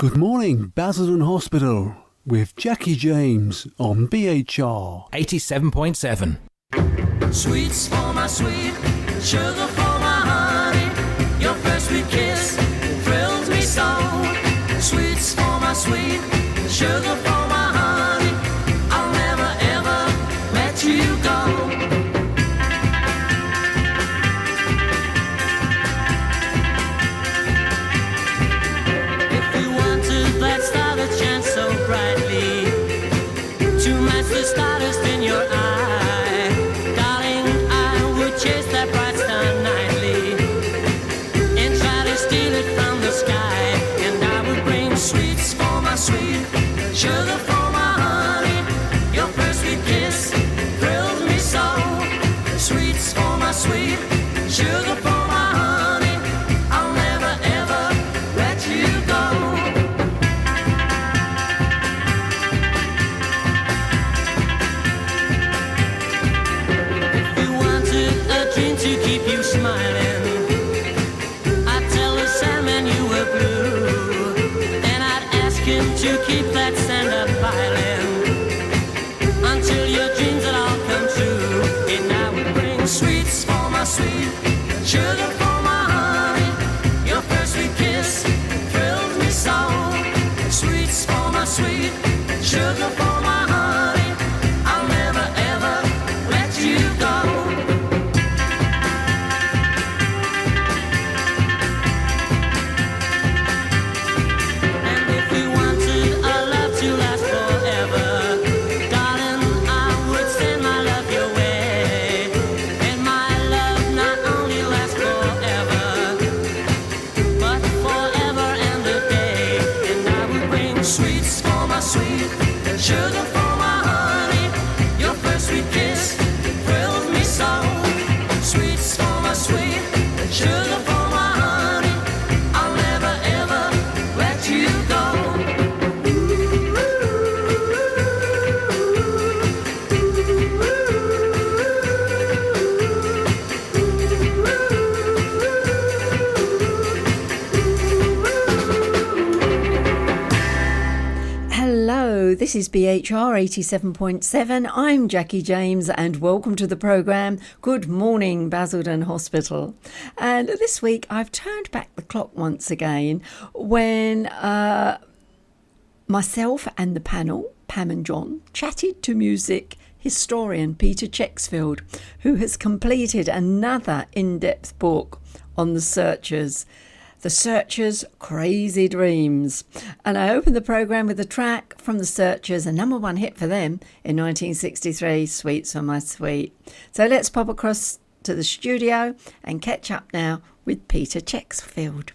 Good morning, Basildon Hospital, with Jacqui James on BHR 87.7. Sweets for my sweet, sugar for my honey. Your first sweet kiss thrills me so. Sweets for my sweet, sugar for my honey. I'll never ever let you go. If you wanted that star that shines so brightly to match the stardust in your eye, darling, I would chase that bright star nightly and try to steal it from the sky. And I would bring sweets for my sweet, sugar for my honey. Your first sweet kiss thrills me so. Sweets for my sweet, sugar for my honey. I'll never ever let you go. To keep you smiling, I'd tell the Sandman you were blue, and I'd ask him to keep that sand up piling until your dreams would all come true. And I would bring sweets for my sweet, sugar for my honey. Your first sweet kiss thrills me so. Sweets for my sweet, sugar for my honey. I'll never ever let you go. Sugar for my honey, your first sweet kiss thrills me so. Sweets for my sweet, sugar for my honey. I'll never ever let you go. Hello, this is BHR 87.7. I'm Jacqui James and welcome to the programme Good Morning Basildon Hospital. And this week I've turned back the clock once again when myself and the panel, Pam and John, chatted to music historian Peter Checksfield, who has completed another in-depth book on the Searchers. The Searchers' Crazy Dreams. And I opened the programme with a track from The Searchers, a number one hit for them in 1963, Sweets for My Sweet. So let's pop across to the studio and catch up now with Peter Checksfield.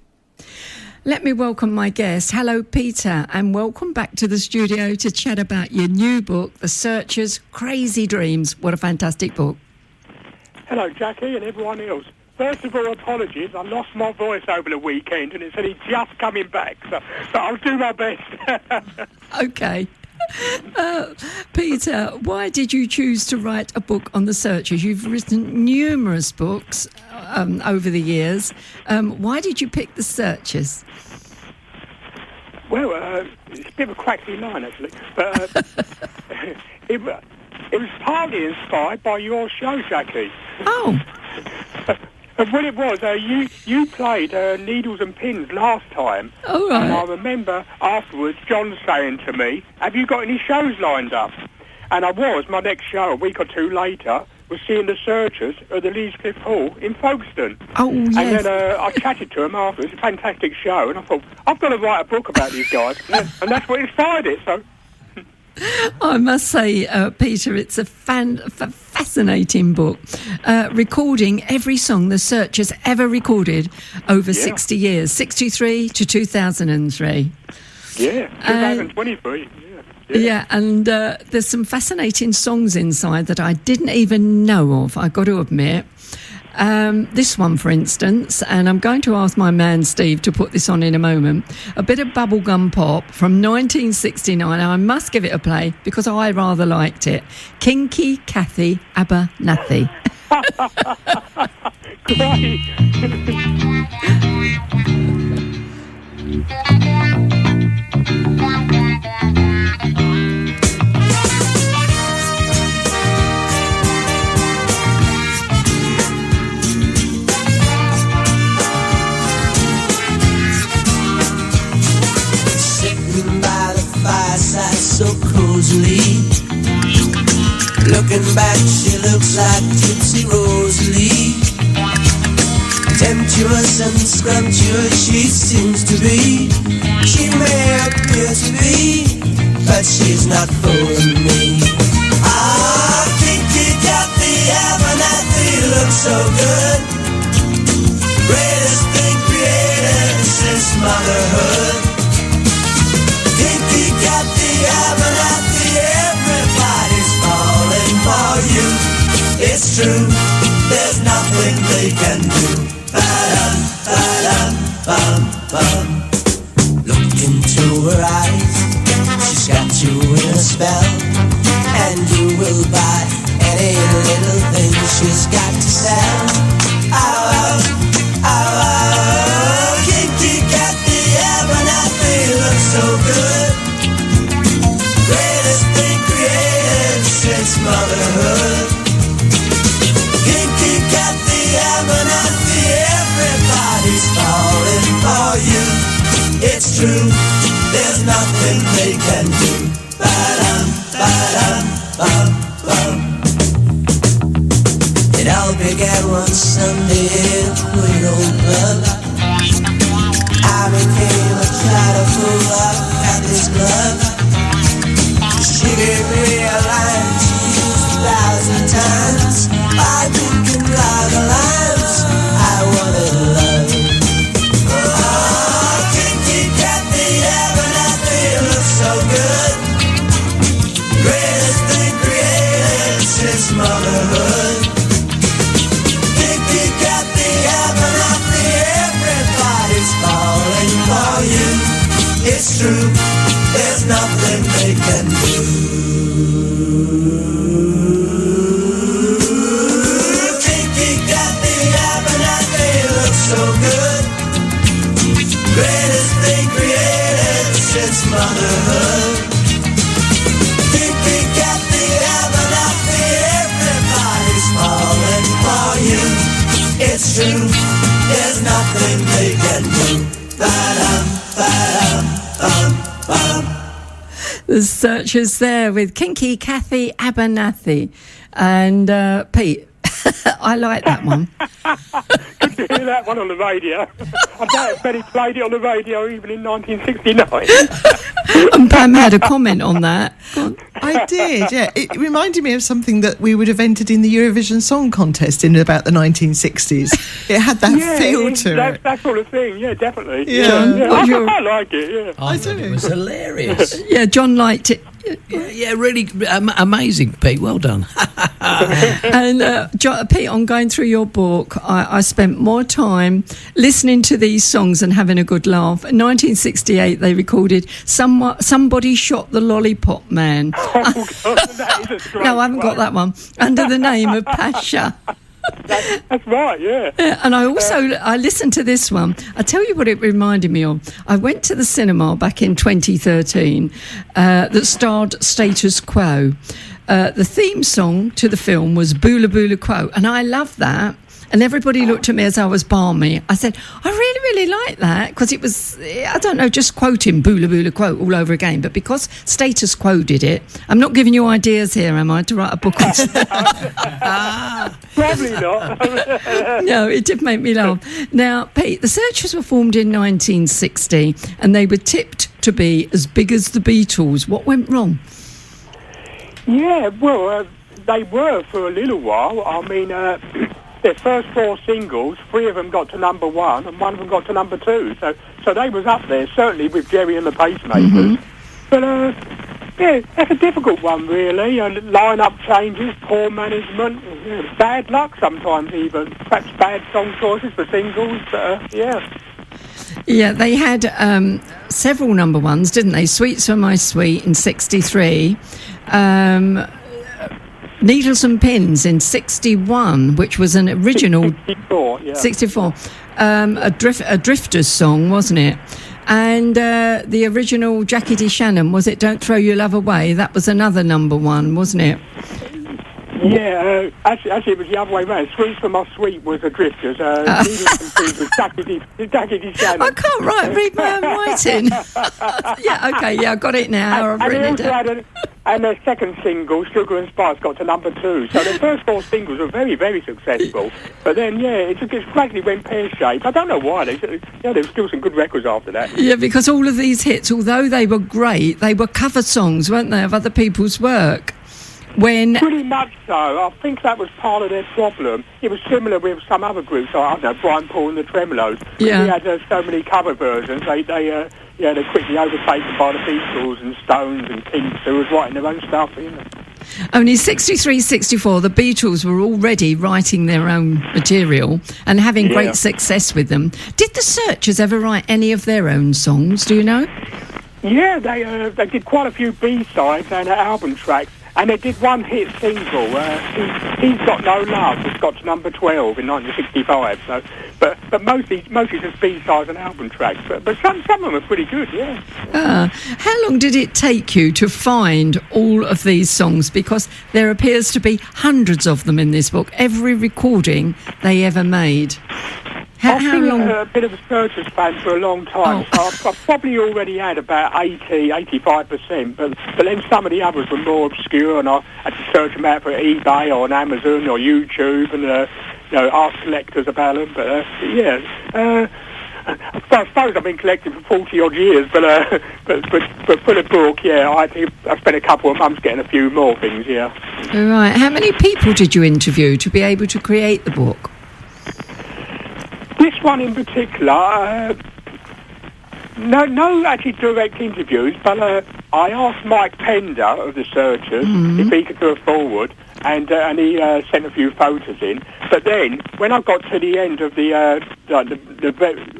Let me welcome my guest. Hello, Peter, and welcome back to the studio to chat about your new book, The Searchers' Crazy Dreams. What a fantastic book. Hello, Jacqui, and everyone else. First of all, apologies. I lost my voice over the weekend, and it's only just coming back, so I'll do my best. Okay. Peter, why did you choose to write a book on the Searchers? You've written numerous books over the years. Why did you pick the Searchers? Well, it's a bit of a crackly line, actually. But it was partly inspired by your show, Jacqui. Oh. And what it was, you played Needles and Pins last time. Oh, right. And I remember afterwards John saying to me, have you got any shows lined up? And my next show, a week or two later, was seeing the Searchers at the Leescliffe Hall in Folkestone. Oh, yes. And then I chatted to him afterwards. It's a fantastic show. And I thought, I've got to write a book about these guys. And that's what inspired it, so... I must say, Peter, it's a fascinating book, recording every song the Searchers ever recorded over 60 years, 63 to 2003. Yeah, 2023. Yeah, and there's some fascinating songs inside that I didn't even know of, I got to admit. This one, for instance, and I'm going to ask my man Steve to put this on in a moment, a bit of bubblegum pop from 1969. I must give it a play because I rather liked it. Kinky Kathy Abernathy. Great. so cozily. Looking back, she looks like Tipsy Rosalie. Temptuous and scrumptious she seems to be. She may appear to be, but she's not fooling me. Ah, Kinky Kathy Abernathy looks so good. Greatest thing created since motherhood. Kinky Kathy Abernathy, everybody's falling for you. It's true, there's nothing they can do. Ba-dum, ba-dum, bum, bum. Look into her eyes, she's got you in a spell, and you will buy any little thing she's got to sell. Oh, oh, oh, Kinky Kathy Abernathy looks so good. Greatest thing created since motherhood. Kinky Kathy Abernathy, everybody's falling for you. It's true, there's nothing they can do. Ba-dum, ba-dum, bum, bum. It all began one Sunday in Queen Old Blood. I became a child of full of Kathy's glove. She gave me a line she used 1,000 times. I didn't lie the lines I wanted love. Oh, Kinky Kathy Abernathy looks so good. Greatest thing created since motherhood. Kinky Kathy Abernathy, everybody's falling for you. It's true, there's nothing they can do. Kinky Kathy Abernathy looks so good. Greatest thing created since motherhood. Kinky Kathy Abernathy, everybody's falling for you. It's true, there's nothing they can do. Ba-dum, ba-dum, bum, bum. The Searchers there with Kinky Kathy Abernathy. And Pete, I like that one. Did you hear that one on the radio? I doubt if Betty played it on the radio even in 1969. And Pam had a comment on that. Go on. I did, yeah. It reminded me of something that we would have entered in the Eurovision Song Contest in about the 1960s. It had that feel to it. That sort of thing, yeah, definitely. Yeah. I like it, yeah. I thought it was hilarious. Yeah, John liked it. Yeah, really amazing, Pete. Well done. And Pete, on going through your book, I spent more time listening to these songs and having a good laugh. In 1968, they recorded Somebody Shot the Lollipop Man. Oh, God, that is a great No, I haven't got that one. Under the name of Pasha. That's right, yeah. And I listened to this one. I tell you what it reminded me of. I went to the cinema back in 2013 that starred Status Quo. The theme song to the film was Boola Boola Quo, and I loved that. And everybody looked at me as I was balmy. I said, I really, really like that, because it was, I don't know, just quoting Boola Boola Quo all over again. But because Status Quo did it, I'm not giving you ideas here, am I, to write a book on? Probably not. No, it did make me laugh. Now, Pete, the Searchers were formed in 1960, and they were tipped to be as big as the Beatles. What went wrong? Yeah, well, they were for a little while. I mean, their first 4 singles, 3 of them got to number 1 and 1 of them got to number 2. So they was up there, certainly with Jerry and the Pacemakers. Mm-hmm. But, yeah, that's a difficult one, really. Line-up changes, poor management, bad luck sometimes even. Perhaps bad song choices for singles, yeah. Yeah, they had several number ones, didn't they? Sweets for My Sweet in 63. Needles and Pins in 61, which was an original 64, yeah. 64, a Drifters song, wasn't it? And the original Jacqui Shannon, was it Don't Throw Your Love Away? That was another number 1, wasn't it? Actually, it was the other way round. Sweet for My Sweet was the Drifters. Needles and Things was Jacqui Shannon. I can't read my own writing. Yeah, okay, I got it now. I've written it down. And their second single, Sugar and Spice, got to number 2. So their first 4 singles were very, very successful. But then, it gradually went pear-shaped. I don't know why. There were still some good records after that. Yeah, because all of these hits, although they were great, they were cover songs, weren't they, of other people's work? Pretty much so. I think that was part of their problem. It was similar with some other groups, like, I don't know, Brian Paul and the Tremolos. Yeah. We had so many cover versions. They quickly overtaken by the Beatles and Stones and Kinks, who was writing their own stuff. Only 63, 64, the Beatles were already writing their own material and having great success with them. Did the Searchers ever write any of their own songs, do you know? Yeah, they did quite a few B-sides and album tracks. And they did one hit single, He's Got No Love, which got to number 12 in 1965. So, but mostly just B-sides and album tracks. But some of them are pretty good, yeah. How long did it take you to find all of these songs? Because there appears to be hundreds of them in this book. Every recording they ever made. I've been a bit of a Searchers fan for a long time, so I've probably already had about 85%, but then some of the others were more obscure, and I had to search them out for eBay or on Amazon or YouTube, and ask collectors about them. But I suppose I've been collecting for 40-odd years, but for the book, I spent a couple of months getting a few more things, yeah. All right. How many people did you interview to be able to create the book? This one in particular, no actually direct interviews, but I asked Mike Pender of the Searchers if he could do a forward, and he sent a few photos in. But then, when I got to the end of the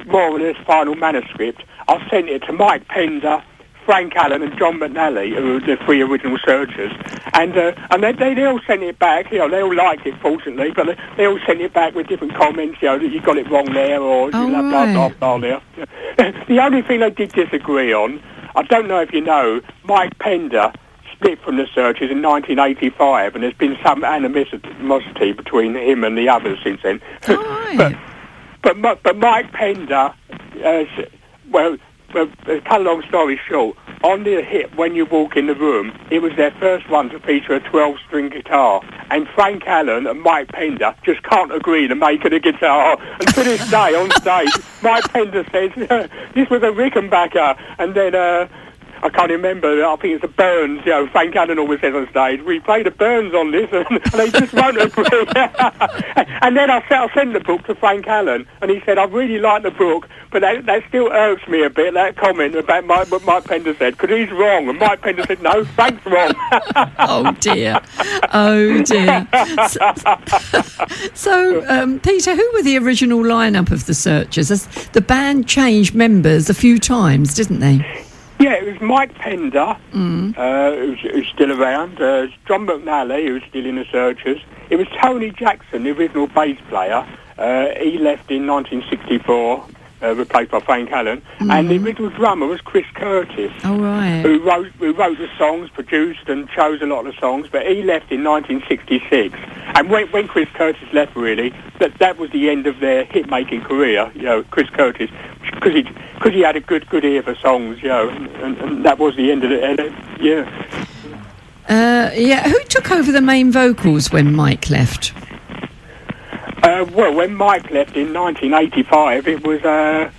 more or less final manuscript, I sent it to Mike Pender, Frank Allen and John McNally, who were the 3 original Searchers, and they all sent it back. They all liked it, fortunately, but they all sent it back with different comments. That you got it wrong there, or blah blah there. The only thing they did disagree on, I don't know if you know, Mike Pender split from the Searchers in 1985, and there's been some animosity between him and the others since then. But Mike Pender, Well, to cut a long story short, on the hit When You Walk in the Room, it was their first one to feature a 12-string guitar. And Frank Allen and Mike Pender just can't agree to make it a guitar. And to this day, on stage, Mike Pender says, this was a Rickenbacker. And then, I can't remember, I think it's the Burns, Frank Allen always says on stage, we played the Burns on this, and they just won't agree. And then I sent the book to Frank Allen, and he said, I really like the book, but that still irks me a bit, that comment about what Mike Pender said, because he's wrong. And Mike Pender said, no, Frank's wrong. Oh, dear. So, Peter, who were the original lineup of the Searchers? The band changed members a few times, didn't they? Yeah, it was Mike Pender, who's still around, John McNally, who's still in the Searchers. It was Tony Jackson, the original bass player. He left in 1964, replaced by Frank Allen. And the original drummer was Chris Curtis, who wrote the songs, produced and chose a lot of the songs, but he left in 1966. And when Chris Curtis left, really, that was the end of their hit-making career, Chris Curtis, because he had a good ear for songs, and that was the end of it, Who took over the main vocals when Mike left? Well, when Mike left in 1985, it was a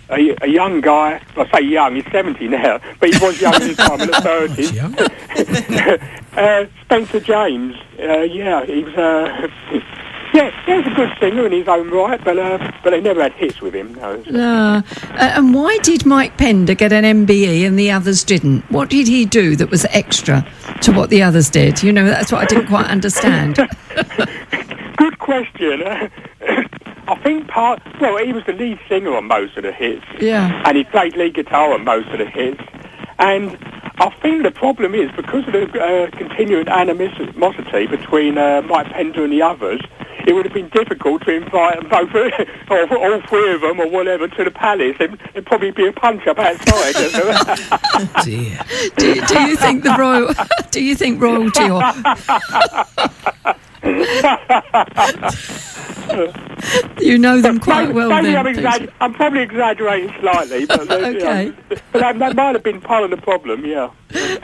young guy. I say young, he's 70 now, but he was young at his time in the 30s. Spencer James, he was... he was a good singer in his own right, but they never had hits with him. No. And why did Mike Pender get an MBE and the others didn't? What did he do that was extra to what the others did? That's what I didn't quite understand. Good question. I think he was the lead singer on most of the hits. Yeah. And he played lead guitar on most of the hits. And I think the problem is, because of the continuing animosity between Mike Pender and the others, it would have been difficult to invite them both, or all 3 of them, or whatever, to the palace. It'd probably be a punch-up outside. Dear. Do you think royalty or... You know them quite well Maybe then. I'm probably exaggerating slightly, but, Okay. but that might have been part of the problem, yeah.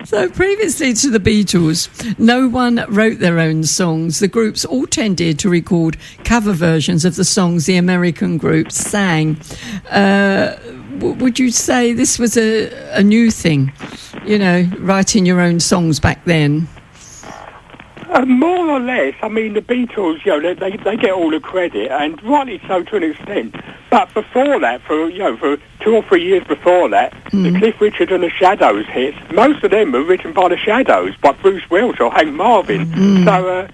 So previously to the Beatles, no one wrote their own songs. The groups all tended to record cover versions of the songs the American groups sang. Would you say this was a new thing, you know, writing your own songs back then? More or less. I mean, the Beatles, you know, they get all the credit, and rightly so to an extent. But before that, for 2 or 3 years before that, the Cliff Richard and the Shadows hits, most of them were written by the Shadows, by Bruce Welch or Hank Marvin. So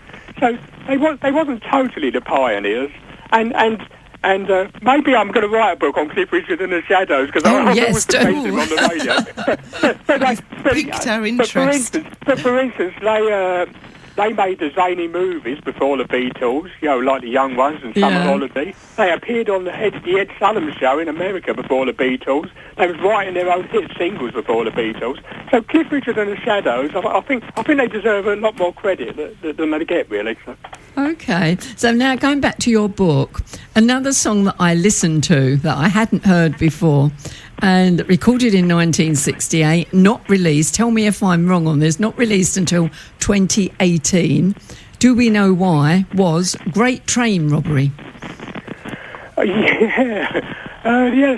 they wasn't totally the pioneers, and maybe I'm going to write a book on Cliff Richard and the Shadows, because I always praise him on the radio. Piqued our interest. But for instance, they made the zany movies before the Beatles, you know, like the Young Ones and Summer Holiday. They appeared on the Ed Sullivan Show in America before the Beatles. They was writing their own hit singles before the Beatles. So Cliff Richard and the Shadows, I think they deserve a lot more credit than they get, really. So. Okay, so now going back to your book, another song that I listened to that I hadn't heard before, and recorded in 1968, not released, tell me if I'm wrong on this, not released until 2018, do we know why, was Great Train Robbery. That's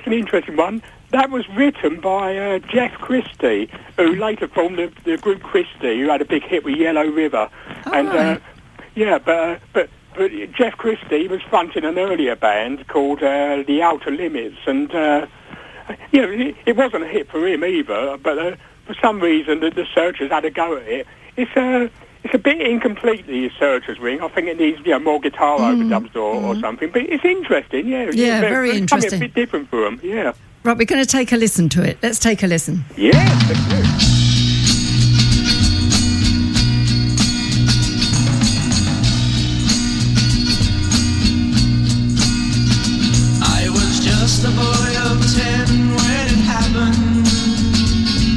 an interesting one. That was written by Jeff Christie, who later formed the group Christie, who had a big hit with Yellow River. But Jeff Christie was fronting an earlier band called The Outer Limits, and it wasn't a hit for him either, but for some reason the Searchers had a go at it. It's a bit incomplete, the Searchers ring. I think it needs more guitar overdubs or something, but it's interesting, very interesting. Something a bit different for them, Right, we're going to take a listen to it. Let's take a listen. Yeah, let's do it. Just a boy of 10 when it happened,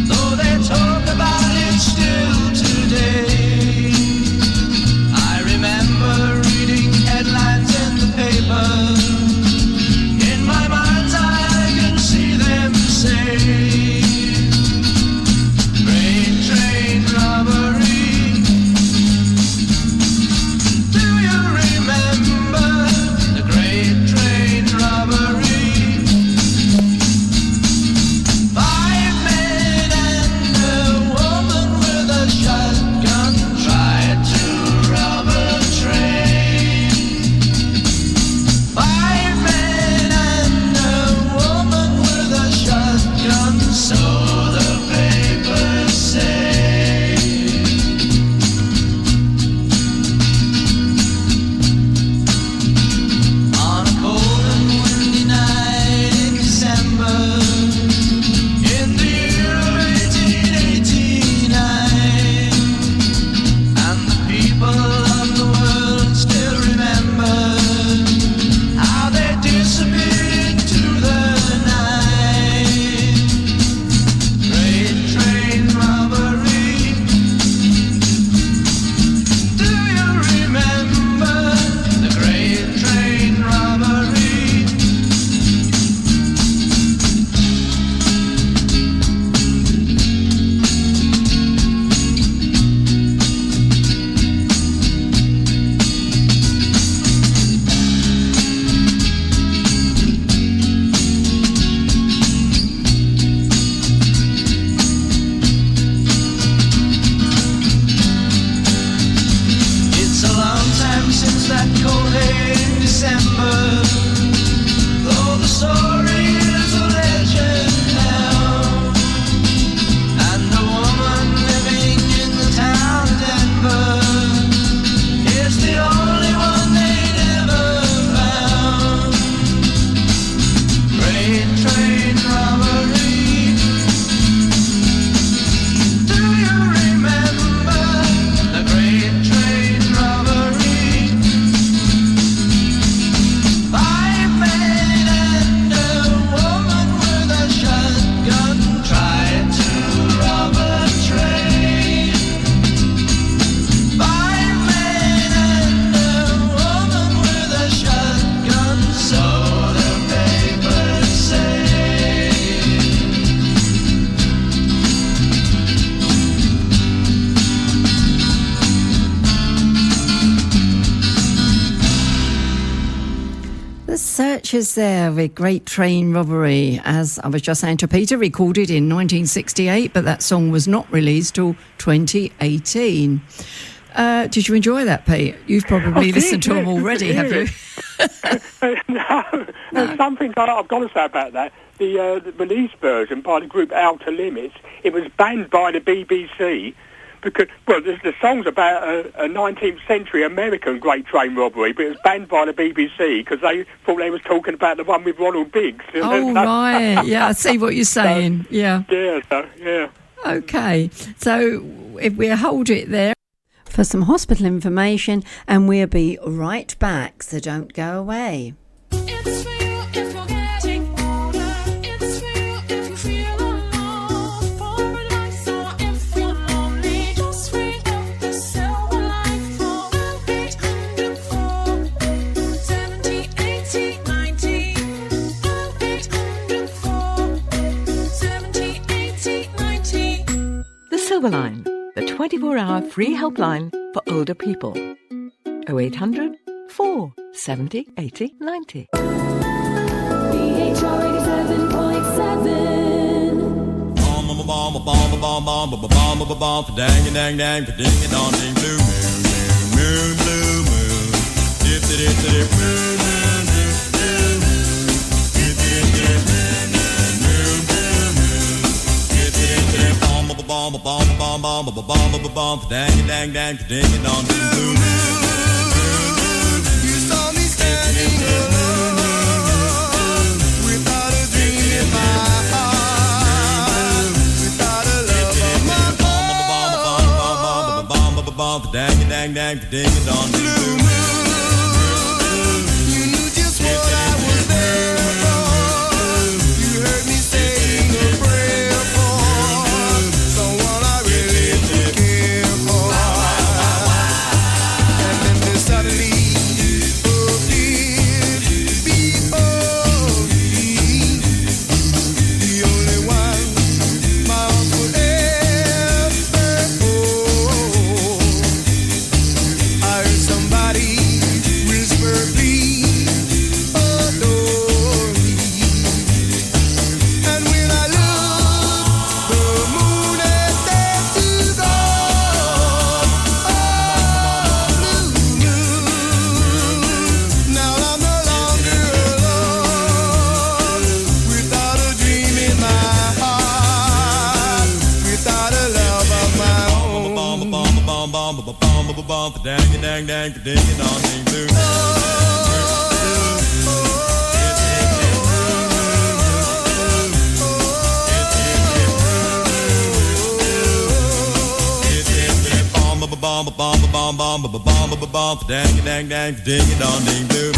though they talk about it still today. I remember reading headlines in the paper. In my mind's eye I can see them say, Searchers there with Great Train Robbery, as I was just saying to Peter, recorded in 1968, but that song was not released till 2018. Did you enjoy that, Pete? You've probably listened to them already, have you? No, there's something I've got to say about that. The release version by the group Outer Limits, it was banned by the BBC because, well, the song's about a 19th century American Great Train Robbery, but it was banned by the BBC because they thought they was talking about the one with Ronald Biggs. Oh, right. Yeah, I see what you're saying. So, yeah. Yeah. Okay. So if we hold it there for some hospital information, and we'll be right back, so don't go away. It's real if you're getting older. It's real if you feel alone. For a life, so if you're lonely, just ring up the silver line for 804 70 80 90. 804 70 80 90. The Silver Line, the 24-hour free helpline for older people. 0800 470 80 90. BHR 87.7. Dang dang dang, ding ding dong ding, blue moon, blue moon, dip dip dip dip, moon moon, blue moon, dip dip dip, moon moon, blue moon, dip dip dip, bomb, dang dang dang, ding dong ding, blue moon. You saw me standing alone, without a dream in my heart, without a love of my own. Dang dang dang, ding dong ding, blue moon. You knew just what I was there for. You heard me saying a prayer for someone I really did care for. And then there suddenly appeared before me the only one my arms would ever hold. I heard somebody whisper, please adore me. And when I looked, the moon had set to gold. Oh, blue moon. Now I'm no longer alone, without a dream in my heart, without a love of my own. Dang dang dang, ding dong ding, blue. Dang dang dang, ding dong ding, blue.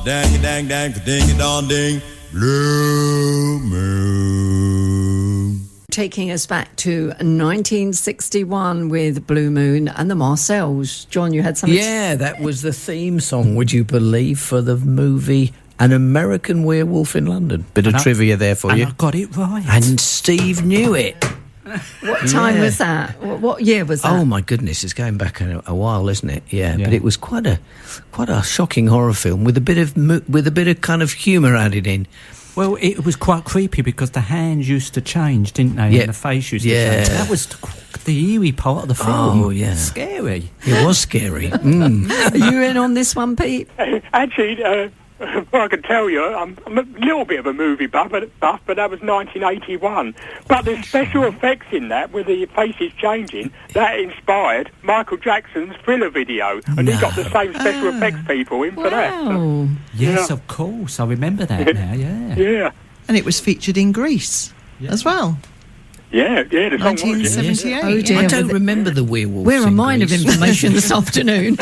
Dang dang dang, ding dong ding, blue moon. Taking us back to 1961 with Blue Moon and the Marcells. John, you had something? Yeah, that was the theme song, would you believe, for the movie An American Werewolf in London. Bit of trivia there for you. I got it right. And Steve knew it. What time was that? What year was that? Oh my goodness, it's going back a while, isn't it? Yeah, but it was quite a shocking horror film with a bit of kind of humour added in. Well, it was quite creepy because the hands used to change, didn't they? Yeah. And the face used to change. That was the eerie part of the film. Oh, yeah. Scary. It was scary. Are you in on this one, Pete? Actually, well, I can tell you, I'm a little bit of a movie buff, but that was 1981. But the special effects in that, with the faces changing, that inspired Michael Jackson's Thriller video, and he got the same special effects people in for that. Oh, Yes, of course. I remember that now, yeah. Yeah. And it was featured in Greece as well. Yeah, the song was, 1978. Oh dear. I don't remember the werewolf. We're a mine of information this afternoon.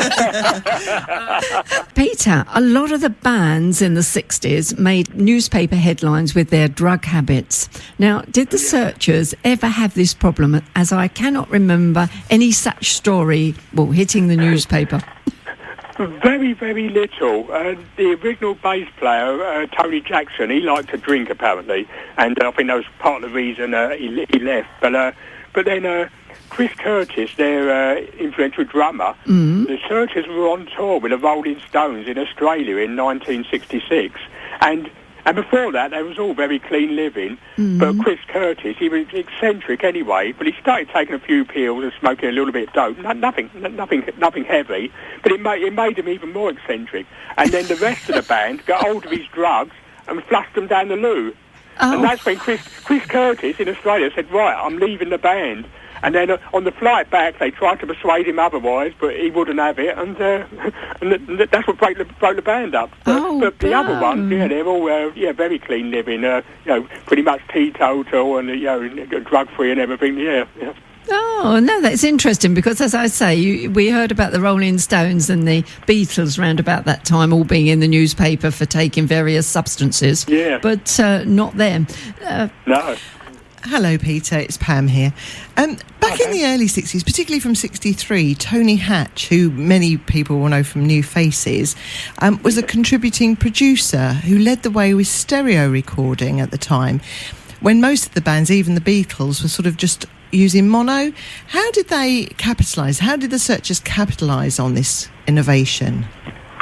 Peter, a lot of the bands in the 60s made newspaper headlines with their drug habits. Now, did the Searchers ever have this problem, as I cannot remember any such story, hitting the newspaper? Very, very little. The original bass player, Tony Jackson, he liked to drink apparently, and I think that was part of the reason he left. But then Chris Curtis, their influential drummer, the Searchers were on tour with the Rolling Stones in Australia in 1966, and before that, they was all very clean living. But Chris Curtis, he was eccentric anyway. But he started taking a few pills and smoking a little bit of dope. Nothing heavy. But it made him even more eccentric. And then the rest of the band got hold of his drugs and flushed them down the loo. And that's when Chris Curtis in Australia said, "Right, I'm leaving the band." And then on the flight back, they tried to persuade him otherwise, but he wouldn't have it, and that's what broke the band up. But the other ones, they're all very clean living, pretty much teetotal and drug free and everything. Yeah. Oh, no, that's interesting because, as I say, we heard about the Rolling Stones and the Beatles round about that time all being in the newspaper for taking various substances. Yeah. But not them. No. Hello, Peter. It's Pam here. Back in the early 60s, particularly from 63, Tony Hatch, who many people will know from New Faces, was a contributing producer who led the way with stereo recording at the time, when most of the bands, even the Beatles, were sort of just using mono. How did they capitalise? How did the Searchers capitalise on this innovation?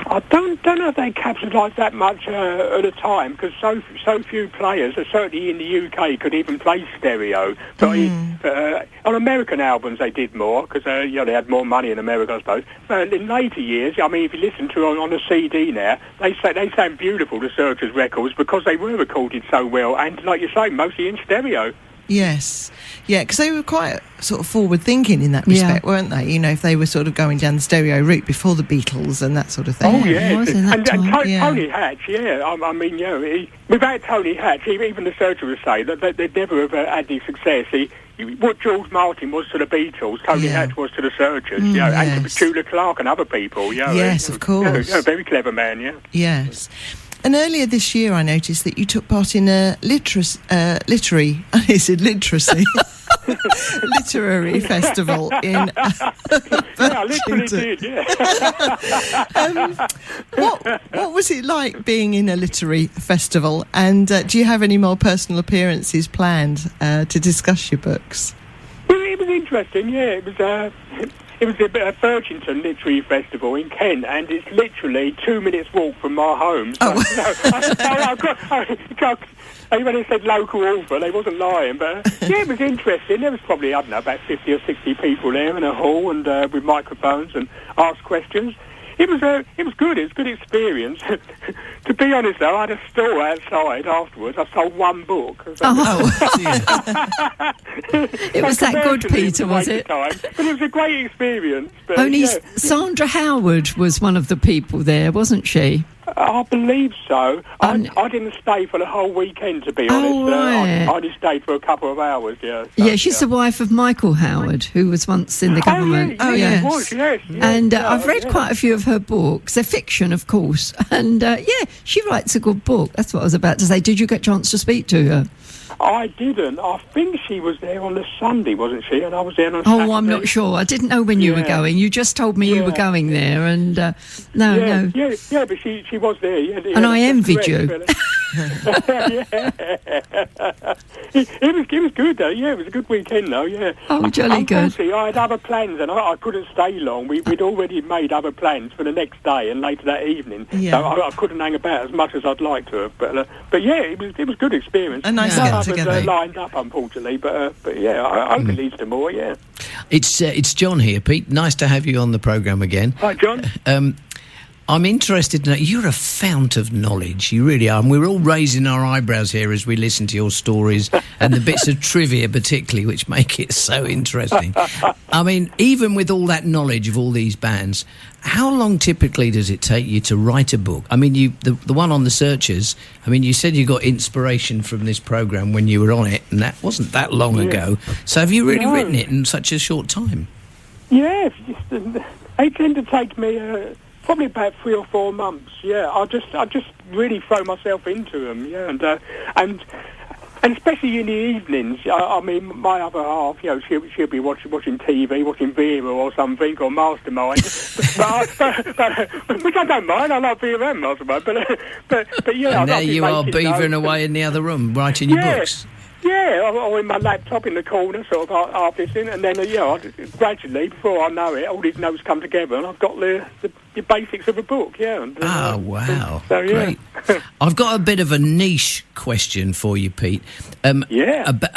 I don't know if they capitalised that much at the time, because so few players, certainly in the UK, could even play stereo. But on American albums they did more, because they had more money in America, I suppose. But in later years, I mean, if you listen to on a CD now, they sound beautiful, the Searchers records, because they were recorded so well, and like you say, mostly in stereo. Yes. Yeah, because they were quite sort of forward-thinking in that respect, weren't they? You know, if they were sort of going down the stereo route before the Beatles and that sort of thing. Oh, yeah. And time. Tony Hatch, I mean, without Tony Hatch, even the Searchers would say that they'd never have had any success. What George Martin was to the Beatles, Tony Hatch was to the Searchers, and to Petula Clark and other people. Yes, of course. Very clever man, yeah. Yes. And earlier this year, I noticed that you took part in a literary festival in I literally did, yeah. What was it like being in a literary festival? And do you have any more personal appearances planned to discuss your books? Well, it was interesting, yeah. It was a Birchington Literary Festival in Kent, and it's literally 2 minutes walk from my home. So, when they said local author, they wasn't lying, but it was interesting. There was probably, I don't know, about 50 or 60 people there in a hall and with microphones and asked questions. It was good. It was a good experience. To be honest, though, I had a stall outside afterwards. I sold one book. It was that good, Peter, was it? But it was a great experience. But, Only Sandra Howard was one of the people there, wasn't she? I believe so. I didn't stay for the whole weekend, to be honest. Right. I only stayed for a couple of hours, yeah. So, she's the wife of Michael Howard, who was once in the government. Yes. And I've read quite a few of her books. They're fiction, of course. And, she writes a good book. That's what I was about to say. Did you get a chance to speak to her? I didn't. I think she was there on the Sunday, wasn't she? And I was there on Saturday. I'm not sure. I didn't know when you were going. You just told me you were going there, and no. Yeah, but she was there. Yeah, and I envied you. It was good though. Yeah, it was a good weekend though. Yeah. Oh, jolly good. Unfortunately, I had other plans, and I couldn't stay long. We'd already made other plans for the next day and later that evening, so I couldn't hang about as much as I'd like to have. But yeah, it was a good experience. A nice get together. Lined up, unfortunately, but yeah, I hope it leads to more. Yeah. It's John here, Pete. Nice to have you on the programme again. Hi, John. I'm interested in you're a fount of knowledge. You really are. And we're all raising our eyebrows here as we listen to your stories and the bits of trivia particularly, which make it so interesting. I mean, even with all that knowledge of all these bands, how long typically does it take you to write a book? I mean, the one on the Searchers, I mean, you said you got inspiration from this programme when you were on it, and that wasn't that long ago. So have you really written it in such a short time? Yes. They tend to take me... probably about 3 or 4 months. Yeah, I just really throw myself into them. Yeah, and And especially in the evenings, I mean, my other half, she'll be watching TV, watching Vera or something, or Mastermind. Which I don't mind. I like Vera and Mastermind. But yeah. And there you are, beavering away in the other room, writing your books. Yeah, or in my laptop in the corner, sort of artisting, and then gradually, before I know it, all these notes come together, and I've got the basics of a book. Yeah. And, wow! So, great. I've got a bit of a niche question for you, Pete. A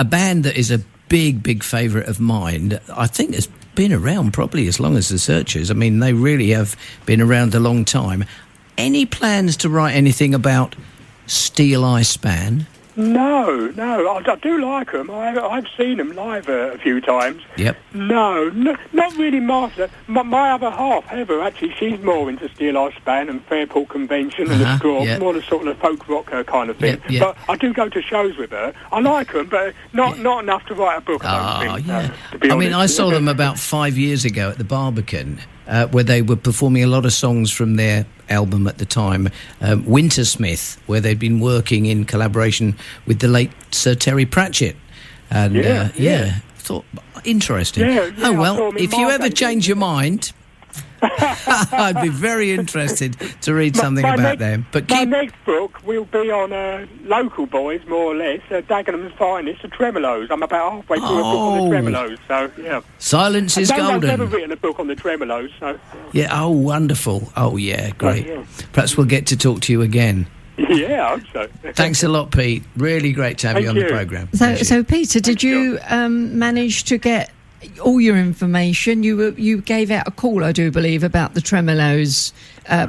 band that is a big favourite of mine. I think has been around probably as long as the Searchers. I mean, they really have been around a long time. Any plans to write anything about Steel Eye Span? No, I do like them. I've seen them live a few times. Yep. No, not really master. My other half, Heather, actually, she's more into Steel Eye Span and Fairport Convention and the Straw, more the sort of folk rock kind of thing. Yep. But I do go to shows with her. I like them, but not enough to write a book, I don't think. To be honest. I saw them about 5 years ago at the Barbican, where they were performing a lot of songs from their album at the time, Wintersmith, where they'd been working in collaboration with the late Sir Terry Pratchett. And thought interesting. If you ever change your mind, I'd be very interested to read something about them. But my next book will be on local boys, more or less, Dagenham's Finest, the Tremolos. I'm about halfway through a book on the Tremolos, so yeah. Silence is golden. I've never written a book on the Tremolos, so... Yeah, wonderful. Oh, yeah, great. Perhaps we'll get to talk to you again. Yeah, I hope so. Thanks a lot, Pete. Really great to have you on the programme. So Peter, did you manage to get all your information? You gave out a call, I do believe, about the Tremolos,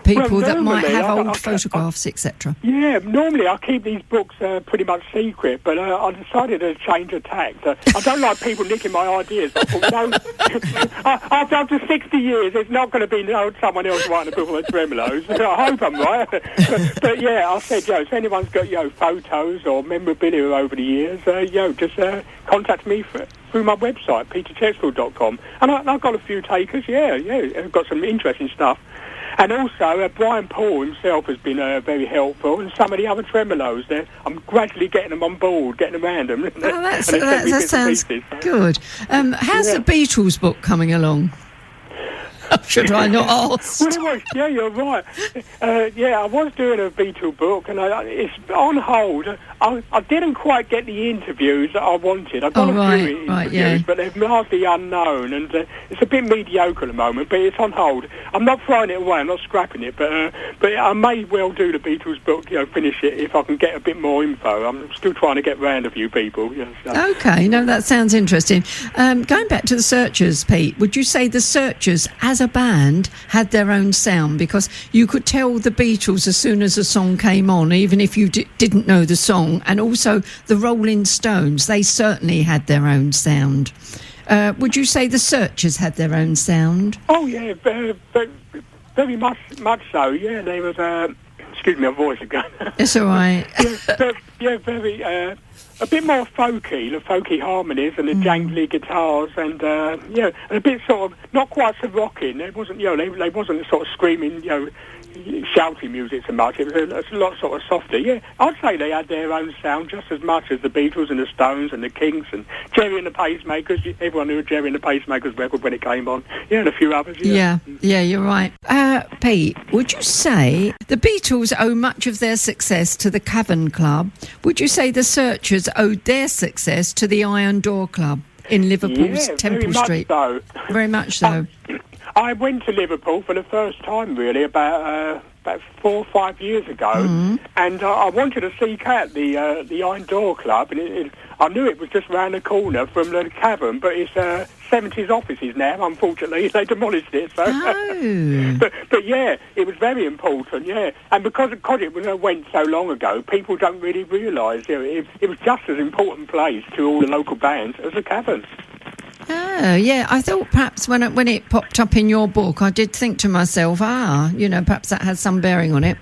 people that might have old photographs, etc. Yeah, normally I keep these books pretty much secret, but I decided to change of tact. I don't like people nicking my ideas. I thought, after 60 years, there's not going to be someone else writing a book on the Tremolos. I hope I'm right. but yeah, I said, if anyone's got photos or memorabilia over the years, just contact me through my website, peterchecksfield.com. And I've got a few takers, I've got some interesting stuff. And also, Brian Paul himself has been very helpful, and some of the other Tremolos there. I'm gradually getting them on board, getting them around them. That sounds good. How's the Beatles book coming along? Should I not ask? Yeah, you're right. I was doing a Beatle book, and it's on hold. I didn't quite get the interviews that I wanted. I got a few interviews, but they're largely unknown, and it's a bit mediocre at the moment, but it's on hold. I'm not throwing it away, I'm not scrapping it, but I may well do the Beatles book, finish it if I can get a bit more info. I'm still trying to get round a few people. Okay, no, that sounds interesting. Going back to the Searchers, Pete, would you say the Searchers, as a band, had their own sound? Because you could tell the Beatles as soon as a song came on, even if you didn't know the song. And also the Rolling Stones, they certainly had their own sound. Would you say the Searchers had their own sound? Oh yeah, very much so. Yeah, they was. Excuse me, my voice again. It's all right. Very. A bit more folky, the folky harmonies and the jangly guitars, and and a bit sort of not quite so rocking. It wasn't, they wasn't sort of screaming, shouty music so much. It was a lot sort of softer. Yeah, I'd say they had their own sound just as much as the Beatles and the Stones and the Kinks and Jerry and the Pacemakers. Everyone knew Jerry and the Pacemakers record when it came on. Yeah, and a few others. Yeah, you're right. Pete, would you say the Beatles owe much of their success to the Cavern Club? Would you say the Searchers owed their success to the Iron Door Club in Liverpool's Temple Street? Very much so. I went to Liverpool for the first time, really, about 4 or 5 years ago, and I wanted to seek out the Iron Door Club, and I knew it was just round the corner from the Cavern, but it's 70s offices now, unfortunately. They demolished it, so... but yeah, it was very important, and because it went so long ago, people don't really realise it was just as important place to all the local bands as the Cavern. Oh, yeah. I thought perhaps when it popped up in your book, I did think to myself, perhaps that has some bearing on it.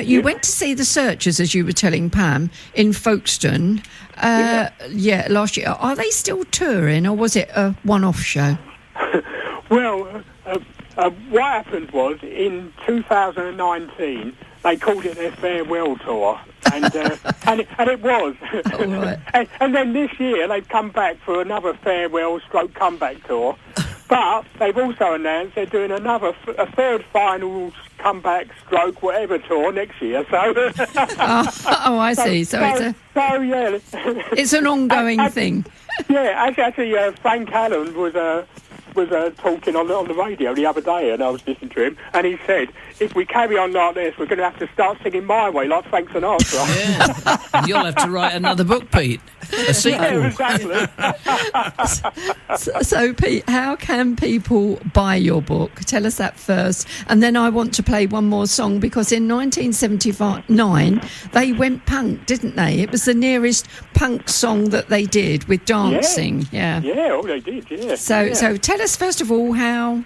You went to see the Searchers, as you were telling Pam, in Folkestone, last year. Are they still touring, or was it a one-off show? Well, what happened was, in 2019, they called it their farewell tour, and it was. All right. and then this year they've come back for another farewell stroke comeback tour, but they've also announced they're doing a third final comeback stroke whatever tour next year. So I see. So yeah, it's an ongoing thing. Yeah, actually, Frank Allen was talking on the radio the other day, and I was listening to him, and he said, if we carry on like this, we're going to have to start singing My Way like Frank Sinatra. Yeah. And you'll have to write another book, Pete. A sequel. Yeah, exactly. So, Pete, how can people buy your book? Tell us that first. And then I want to play one more song, because in 1979, they went punk, didn't they? It was the nearest punk song that they did with dancing. Yeah. Yeah, oh, they did, yeah. So tell us, first of all, how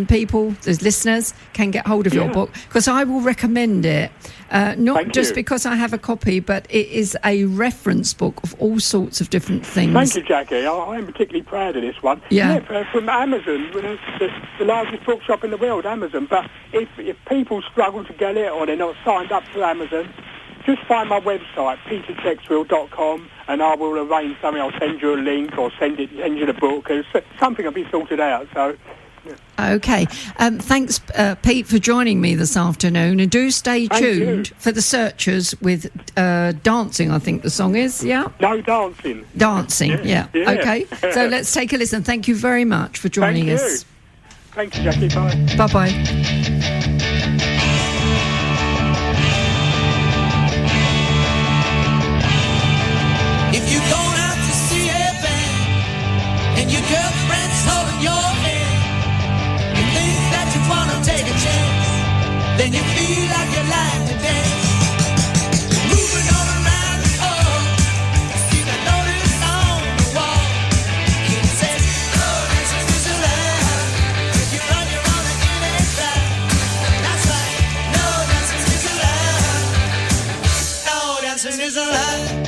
people, the listeners, can get hold of your book, because I will recommend it. Not Thank just you. because I have a copy, but it is a reference book of all sorts of different things. Thank you, Jacqui. I am particularly proud of this one. Yeah. From Amazon, the largest bookshop in the world, Amazon. But if people struggle to get it, or they're not signed up to Amazon, just find my website, peterchecksfield.com, and I will arrange something. I'll send you a link or send you the book. It's something will be sorted out. So. Okay. Thanks, Pete, for joining me this afternoon. And do stay tuned for The Searchers with Dancing, I think the song is, yeah? No, Dancing. Dancing, yeah. Okay. So let's take a listen. Thank you very much for joining us. Thank you, Jacqui. Bye. Bye-bye. If you're going out to see a band and your girlfriend's holding your hand, you think that you want to take a chance, then you feel like you like to dance. Moving all around the hall, you see the notice on the wall. It says, oh, this is allowed. If you run, you're on the in and right. That's right, no dancing is allowed. No dancing is allowed.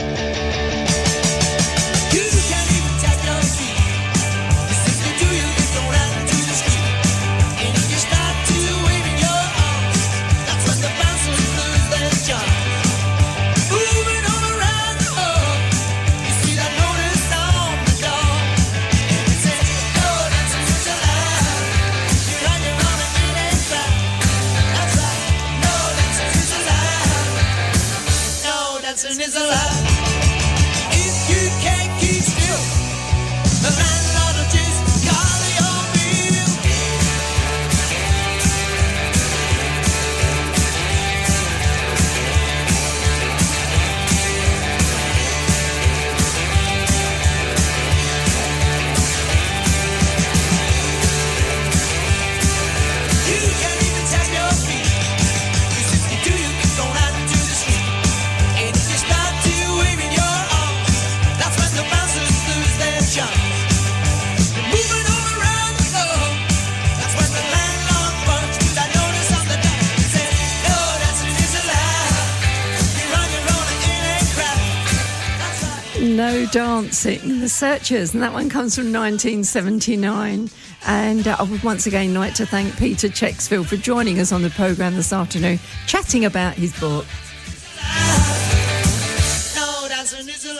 Dancing is allowed. If you can't keep still, the landlord will just call your bill. You can't even tap your feet. 'Cause if you do, you get thrown out into the street. And if you start to waving your arms, that's when the bouncers lose their charm. You're moving all around the floor. That's when the landlord runs to that notice on the door. He said, no dancing is allowed. You're on your own and it ain't crowded. That's right. No Dancing, The Searchers, and that one comes from 1979. And I would once again like to thank Peter Checksfield for joining us on the programme this afternoon, chatting about his book. No dancing is allowed.